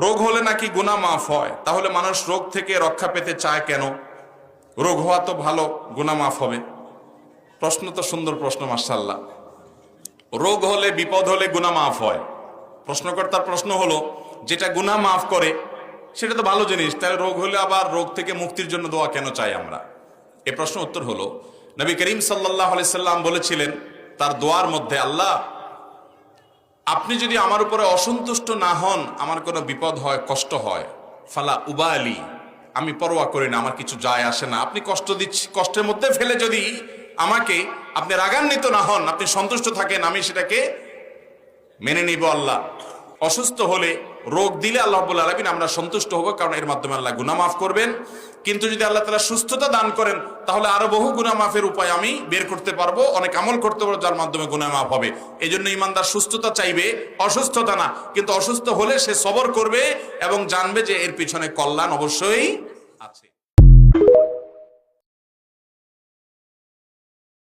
রোগ হলে নাকি গুনাহ মাফ হয়, তাহলে মানুষ রোগ থেকে রক্ষা পেতে চায় কেন? রোগ হওয়া তো ভালো, গুনাহ মাফ হবে। প্রশ্ন তো সুন্দর প্রশ্ন, মাশাআল্লাহ। রোগ হলে, বিপদ হলে গুনাহ মাফ হয়। প্রশ্নকর্তার প্রশ্ন হলো, যেটা গুনাহ মাফ করে সেটা তো ভালো জিনিস, তাহলে রোগ হলে আবার রোগ থেকে মুক্তির জন্য দোয়া কেন চাই আমরা? এ প্রশ্ন উত্তর হলো, নবী করিম সাল্লাল্লাহু আলাইহি সাল্লাম বলেছিলেন তার দোয়ার মধ্যে, আল্লাহ আপনি যদি আমার উপরে অসন্তুষ্ট না হন, আমার কোনো বিপদ হয়, কষ্ট হয়, ফালা উবালি, আমি পরোয়া করি না, আমার কিছু যায় আসে না। আপনি কষ্ট দিচ্ছি, কষ্টের মধ্যে ফেলে যদি আমাকে আপনি রাগান্বিত না হন, আপনি সন্তুষ্ট থাকেন, আমি সেটাকে মেনে নিব। আল্লাহ অসুস্থ হলে, রোগ দিলে আল্লাহ রাব্বুল আলামিন আমরা সন্তুষ্ট হব, কারণ এর মাধ্যমে আল্লাহ গুনাহ মাফ করবেন। কিন্তু যদি আল্লাহ তাআলা সুস্থতা দান করেন, তাহলে আরো বহু গুনাহ মাফের উপায় আমি বের করতে পারবো, অনেক আমল করতে পারবো যার মাধ্যমে গুনাহ মাফ হবে। এই জন্য ইমানদার সুস্থতা চাইবে, অসুস্থতা না। কিন্তু অসুস্থ হলে সে সবর করবে এবং জানবে যে এর পিছনে কল্যাণ অবশ্যই আছে।